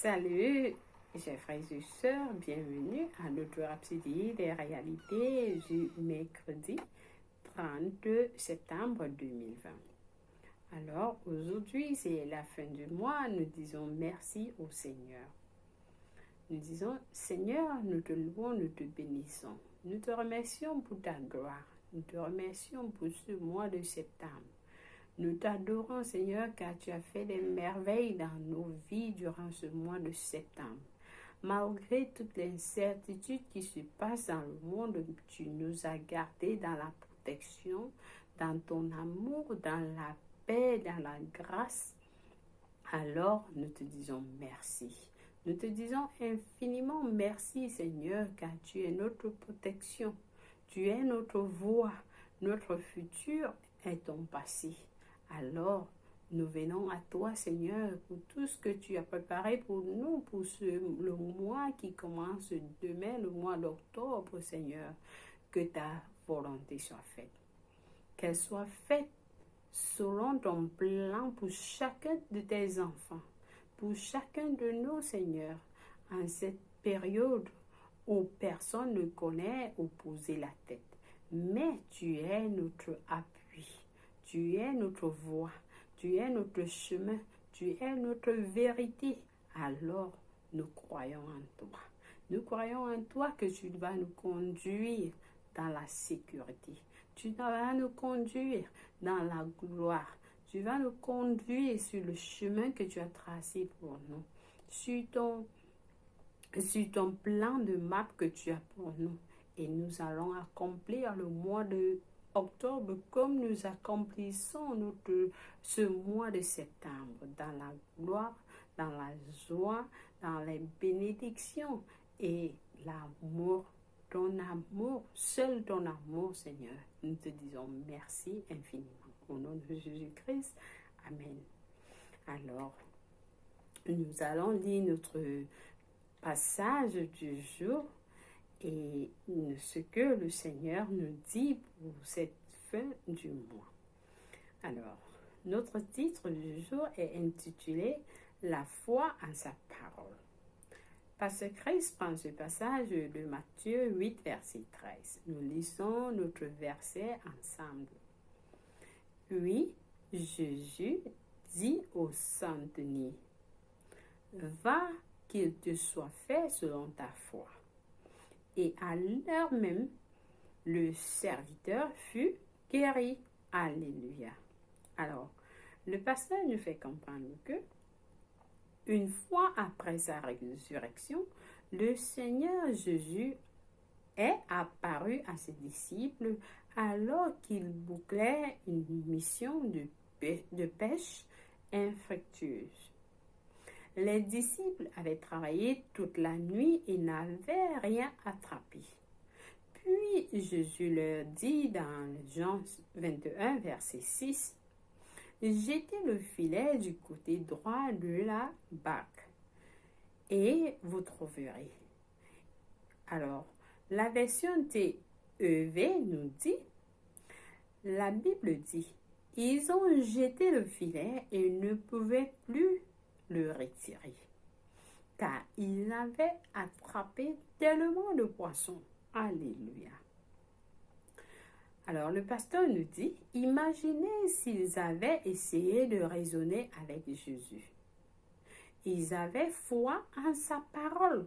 Salut, chers frères et sœurs, bienvenue à notre Rhapsodie des réalités du mercredi 30 septembre 2020. Alors, aujourd'hui, c'est la fin du mois, nous disons merci au Seigneur. Nous disons, Seigneur, nous te louons, nous te bénissons. Nous te remercions pour ta gloire. Nous te remercions pour ce mois de septembre. Nous t'adorons, Seigneur, car tu as fait des merveilles dans nos vies durant ce mois de septembre. Malgré toutes les incertitudes qui se passent dans le monde, tu nous as gardés dans la protection, dans ton amour, dans la paix, dans la grâce. Alors, nous te disons merci. Nous te disons infiniment merci, Seigneur, car tu es notre protection. Tu es notre voie. Notre futur est ton passé. Alors, nous venons à toi, Seigneur, pour tout ce que tu as préparé pour nous, pour le mois qui commence demain, le mois d'octobre, Seigneur. Que ta volonté soit faite. Qu'elle soit faite selon ton plan pour chacun de tes enfants, pour chacun de nous, Seigneur, en cette période où personne ne connaît ou poser la tête. Mais tu es notre appui, tu es notre voie, tu es notre chemin, tu es notre vérité. Alors, nous croyons en toi. Nous croyons en toi que tu vas nous conduire dans la sécurité. Tu vas nous conduire dans la gloire. Tu vas nous conduire sur le chemin que tu as tracé pour nous. Sur ton plan de map que tu as pour nous. Et nous allons accomplir le mois de octobre comme nous accomplissons ce mois de septembre dans la gloire, dans la joie, dans les bénédictions et l'amour. Ton amour, seul ton amour, Seigneur. Nous te disons merci infiniment. Au nom de Jésus-Christ, Amen. Alors, nous allons lire notre passage du jour et ce que le Seigneur nous dit pour cette fin du mois. Alors, notre titre du jour est intitulé « La foi en sa parole ». Pasteur Christ prend ce passage de Matthieu 8, verset 13. Nous lisons notre verset ensemble. Oui, Jésus dit au centenier, « Va, qu'il te soit fait selon ta foi. » Et à l'heure même, le serviteur fut guéri. Alléluia. Alors, le pasteur nous fait comprendre que une fois après sa résurrection, le Seigneur Jésus est apparu à ses disciples alors qu'ils bouclaient une mission de pêche infructueuse. Les disciples avaient travaillé toute la nuit et n'avaient rien attrapé. Puis Jésus leur dit dans Jean 21, verset 6, « Jetez le filet du côté droit de la barque et vous trouverez. » Alors, la version TEV nous dit, la Bible dit, « Ils ont jeté le filet et ne pouvaient plus le retirer, car ils avaient attrapé tellement de poissons. » Alléluia. Alors le pasteur nous dit, imaginez s'ils avaient essayé de raisonner avec Jésus. Ils avaient foi en sa parole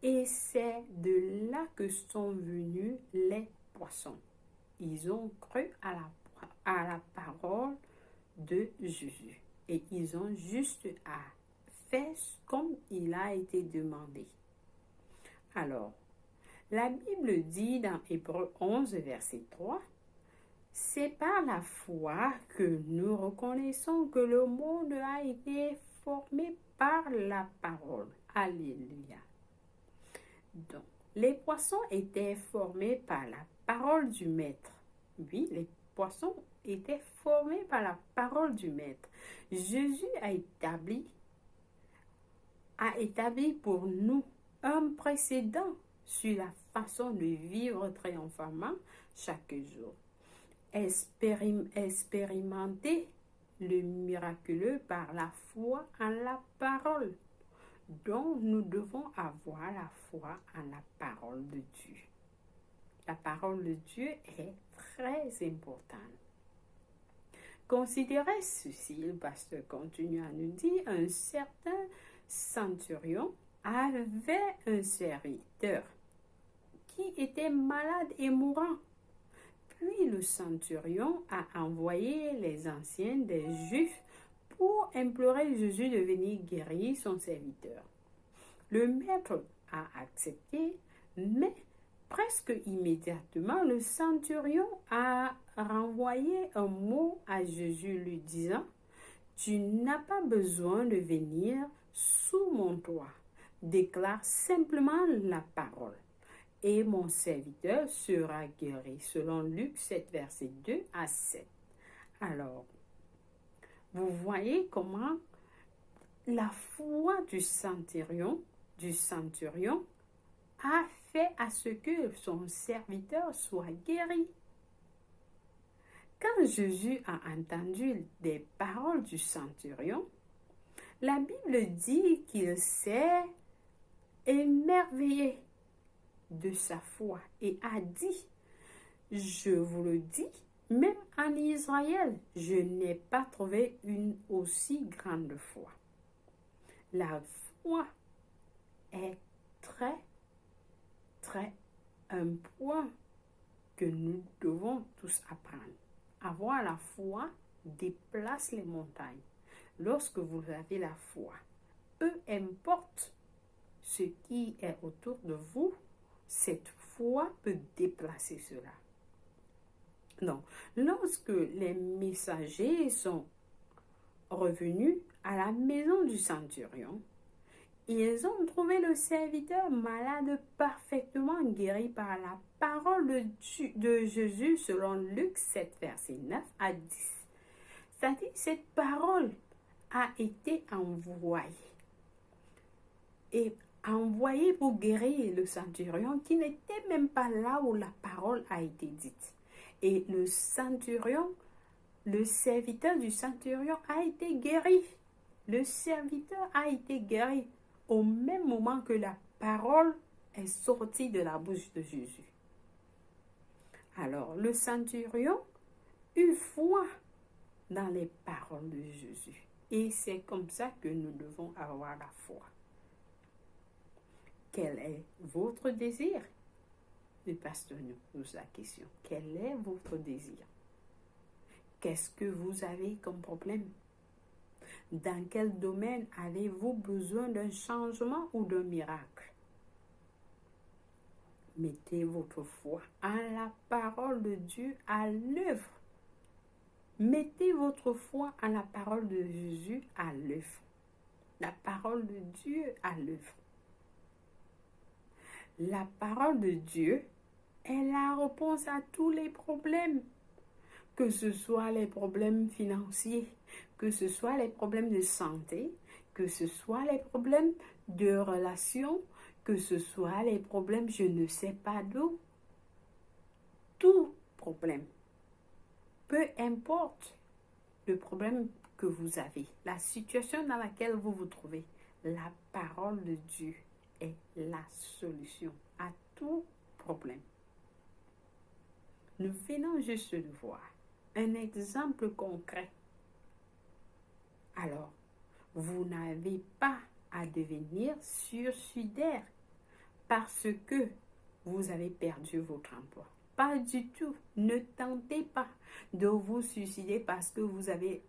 et c'est de là que sont venus les poissons. Ils ont cru à la parole de Jésus et ils ont juste à faire comme il a été demandé. Alors, la Bible dit dans Hébreux 11, verset 3, « C'est par la foi que nous reconnaissons que le monde a été formé par la parole. » Alléluia. Donc, les poissons étaient formés par la parole du Maître. Oui, les poissons étaient formés par la parole du Maître. Jésus a établi pour nous un précédent sur la façon de vivre triomphalement chaque jour. Expérimenter le miraculeux par la foi en la parole. Donc, nous devons avoir la foi en la parole de Dieu. La parole de Dieu est très importante. Considérez ceci, le pasteur continue à nous dire, un certain centurion avait un serviteur qui était malade et mourant. Puis le centurion a envoyé les anciens des Juifs pour implorer Jésus de venir guérir son serviteur. Le maître a accepté, mais presque immédiatement, le centurion a renvoyé un mot à Jésus lui disant, « Tu n'as pas besoin de venir sous mon toit. Déclare simplement la parole. Et mon serviteur sera guéri. » Selon Luc 7, verset 2 à 7. Alors, vous voyez comment la foi du centurion a fait à ce que son serviteur soit guéri. Quand Jésus a entendu des paroles du centurion, la Bible dit qu'il s'est émerveillé de sa foi et a dit, « Je vous le dis, même en Israël, je n'ai pas trouvé une aussi grande foi. » La foi est très un point que nous devons tous apprendre. Avoir la foi déplace les montagnes. Lorsque vous avez la foi, peu importe ce qui est autour de vous, cette foi peut déplacer cela. Donc, lorsque les messagers sont revenus à la maison du centurion, ils ont trouvé le serviteur malade parfaitement guéri par la parole de Jésus selon Luc 7, verset 9 à 10. C'est-à-dire, cette parole a été envoyée. Et envoyée pour guérir le centurion qui n'était même pas là où la parole a été dite. Et le centurion, le serviteur du centurion a été guéri. Le serviteur a été guéri au même moment que la parole est sortie de la bouche de Jésus. Alors, le centurion eut foi dans les paroles de Jésus. Et c'est comme ça que nous devons avoir la foi. Quel est votre désir? Le pasteur nous pose la question. Quel est votre désir? Qu'est-ce que vous avez comme problème? Dans quel domaine avez-vous besoin d'un changement ou d'un miracle? Mettez votre foi en la parole de Dieu à l'œuvre. Mettez votre foi en la parole de Jésus à l'œuvre. La parole de Dieu à l'œuvre. La parole de Dieu est la réponse à tous les problèmes. Que ce soit les problèmes financiers, que ce soit les problèmes de santé, que ce soit les problèmes de relations, que ce soit les problèmes je ne sais pas d'où. Tout problème, peu importe le problème que vous avez, la situation dans laquelle vous vous trouvez, la parole de Dieu est la solution à tout problème. Nous venons juste de voir un exemple concret. Alors, vous n'avez pas à devenir suicidaire parce que vous avez perdu votre emploi. Pas du tout. Ne tentez pas de vous suicider parce que vous avez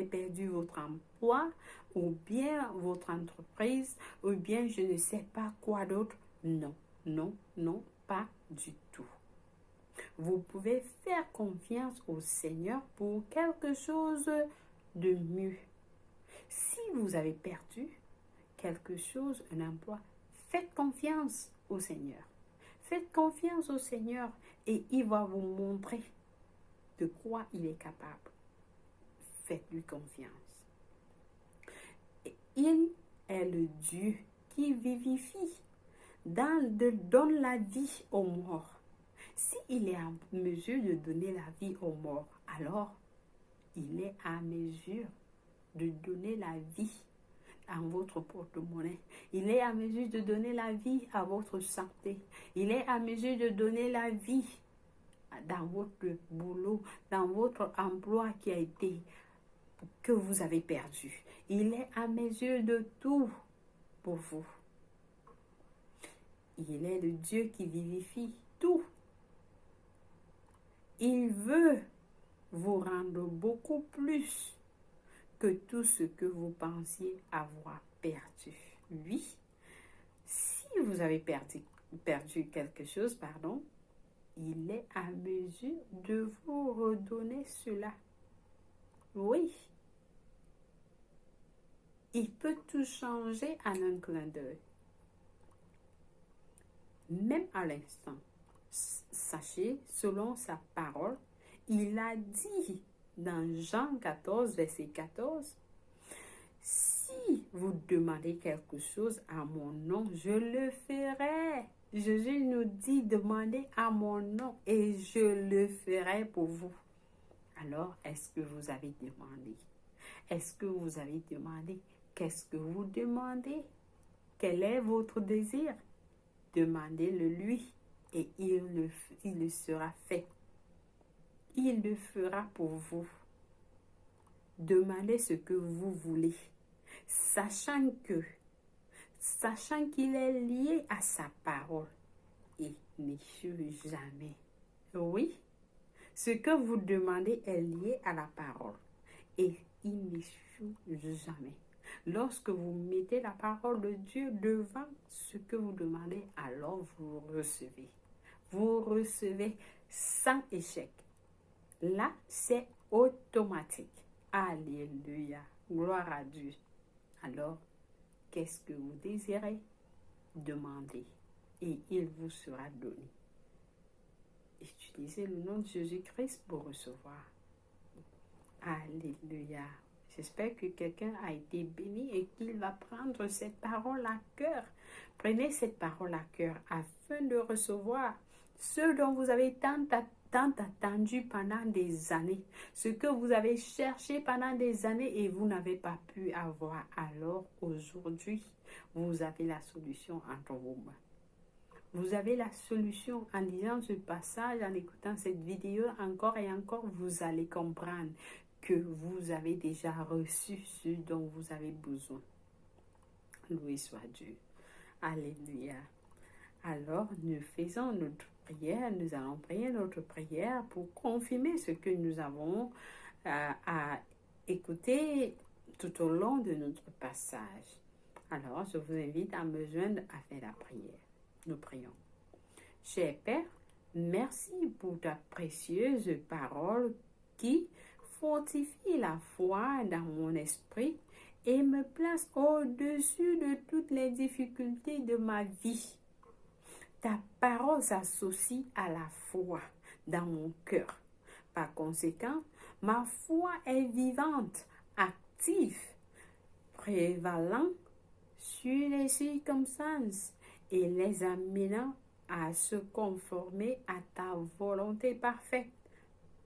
perdu votre emploi ou bien votre entreprise ou bien je ne sais pas quoi d'autre. Non, non, non, pas du tout. Vous pouvez faire confiance au Seigneur pour quelque chose de mieux. Si vous avez perdu quelque chose, un emploi, faites confiance au Seigneur. Faites confiance au Seigneur et il va vous montrer de quoi il est capable. Faites-lui confiance. Et il est le Dieu qui vivifie, donne la vie aux morts. S'il est en mesure de donner la vie aux morts, alors il est à mesure de donner la vie dans votre porte-monnaie. Il est à mesure de donner la vie à votre santé. Il est à mesure de donner la vie dans votre boulot, dans votre emploi que vous avez perdu. Il est à mesure de tout pour vous. Il est le Dieu qui vivifie tout. Il veut vous rendre beaucoup plus que tout ce que vous pensiez avoir perdu. Oui, si vous avez perdu quelque chose, il est à mesure de vous redonner cela. Oui, il peut tout changer en un clin d'œil. Même à l'instant, sachez, selon sa parole, il a dit dans Jean 14, verset 14, « Si vous demandez quelque chose à mon nom, je le ferai. » Jésus nous dit, « Demandez à mon nom et je le ferai pour vous. » Alors, est-ce que vous avez demandé? Est-ce que vous avez demandé? Qu'est-ce que vous demandez? Quel est votre désir? Demandez-le lui et il le sera fait. Il le fera pour vous. Demandez ce que vous voulez, sachant qu'il est lié à sa parole et n'échoue jamais. Oui, ce que vous demandez est lié à la parole et il n'échoue jamais. Lorsque vous mettez la parole de Dieu devant ce que vous demandez, alors vous recevez. Vous recevez sans échec. Là, c'est automatique. Alléluia. Gloire à Dieu. Alors, qu'est-ce que vous désirez? Demandez et il vous sera donné. Utilisez le nom de Jésus-Christ pour recevoir. Alléluia. J'espère que quelqu'un a été béni et qu'il va prendre cette parole à cœur. Prenez cette parole à cœur afin de recevoir ce dont vous avez tant attendu pendant des années, ce que vous avez cherché pendant des années et vous n'avez pas pu avoir. Alors aujourd'hui, vous avez la solution entre vos mains. Vous avez la solution en lisant ce passage, en écoutant cette vidéo encore et encore, vous allez comprendre que vous avez déjà reçu ce dont vous avez besoin. Loué soit Dieu. Alléluia. Alors, nous faisons notre prière, nous allons prier notre prière pour confirmer ce que nous avons à écouter tout au long de notre passage. Alors, je vous invite à me joindre à faire la prière. Nous prions. Cher Père, merci pour ta précieuse parole qui fortifie la foi dans mon esprit et me place au-dessus de toutes les difficultés de ma vie. Ta parole s'associe à la foi dans mon cœur. Par conséquent, ma foi est vivante, active, prévalant sur les circonstances et les amenant à se conformer à ta volonté parfaite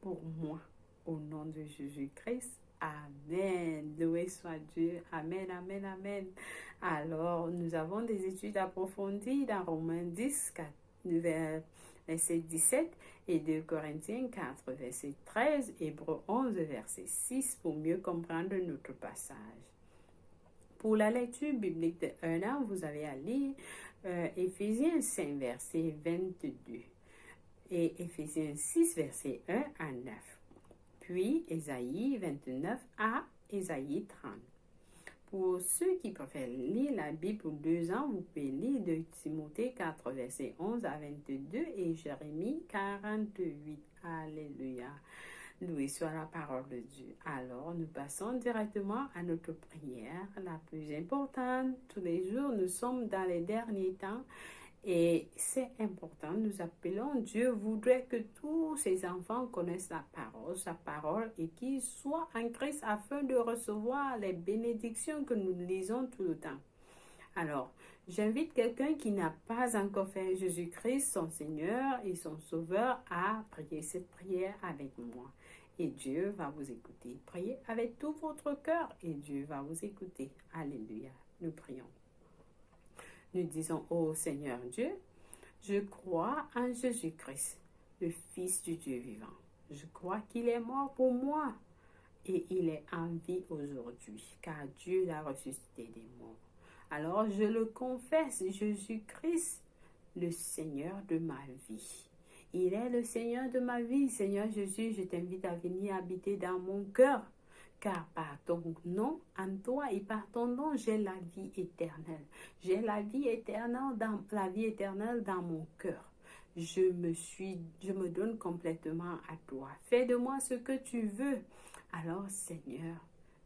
pour moi. Au nom de Jésus-Christ, amen. Loué soit Dieu. Amen, amen, amen. Alors, nous avons des études approfondies dans Romains 10, verset 17 et 2 Corinthiens 4, verset 13, Hébreux 11, verset 6 pour mieux comprendre notre passage. Pour la lecture biblique de 1 an, vous avez à lire Éphésiens 5, verset 22 et Éphésiens 6, verset 1 à 9. Puis Ésaïe 29 à Ésaïe 30. Pour ceux qui préfèrent lire la Bible pour 2 ans, vous pouvez lire de Timothée 4, verset 11 à 22 et Jérémie 48. Alléluia. Loué soit la parole de Dieu. Alors, nous passons directement à notre prière, la plus importante. Tous les jours, nous sommes dans les derniers temps et c'est important. Nous appelons Dieu voudrait que tous ses enfants connaissent sa parole et qu'ils soient en Christ afin de recevoir les bénédictions que nous lisons tout le temps. Alors, j'invite quelqu'un qui n'a pas encore fait Jésus-Christ, son Seigneur et son Sauveur, à prier cette prière avec moi. et Dieu va vous écouter. Priez avec tout votre cœur et Dieu va vous écouter. Alléluia. Nous prions. Nous disons, ô Seigneur Dieu, je crois en Jésus-Christ, le Fils du Dieu vivant. Je crois qu'il est mort pour moi et il est en vie aujourd'hui, car Dieu l'a ressuscité des morts. Alors je le confesse, Jésus-Christ, le Seigneur de ma vie. Il est le Seigneur de ma vie. Seigneur Jésus, je t'invite à venir habiter dans mon cœur, car par ton nom, en toi et par ton nom, j'ai la vie éternelle. J'ai la vie éternelle dans mon cœur. Je me donne complètement à toi. Fais de moi ce que tu veux. Alors, Seigneur,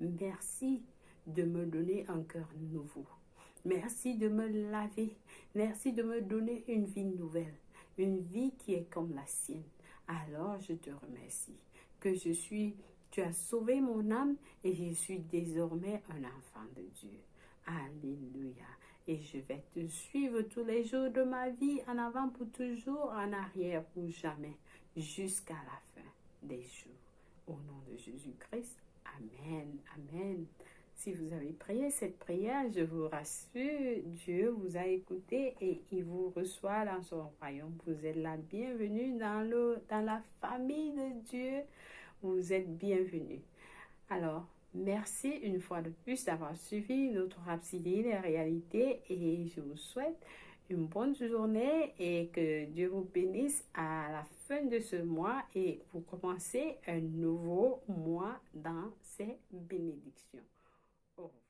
merci de me donner un cœur nouveau. Merci de me laver. Merci de me donner une vie nouvelle. Une vie qui est comme la sienne. Alors, je te remercie tu as sauvé mon âme et je suis désormais un enfant de Dieu. Alléluia. Et je vais te suivre tous les jours de ma vie, en avant pour toujours, en arrière pour jamais, jusqu'à la fin des jours. Au nom de Jésus-Christ. Amen. Amen. Si vous avez prié cette prière, je vous rassure, Dieu vous a écouté et il vous reçoit dans son royaume. Vous êtes la bienvenue dans la famille de Dieu. Vous êtes bienvenus. Alors, merci une fois de plus d'avoir suivi notre Rhapsodie des réalités et je vous souhaite une bonne journée et que Dieu vous bénisse à la fin de ce mois et vous commencez un nouveau mois dans ses bénédictions. Au revoir.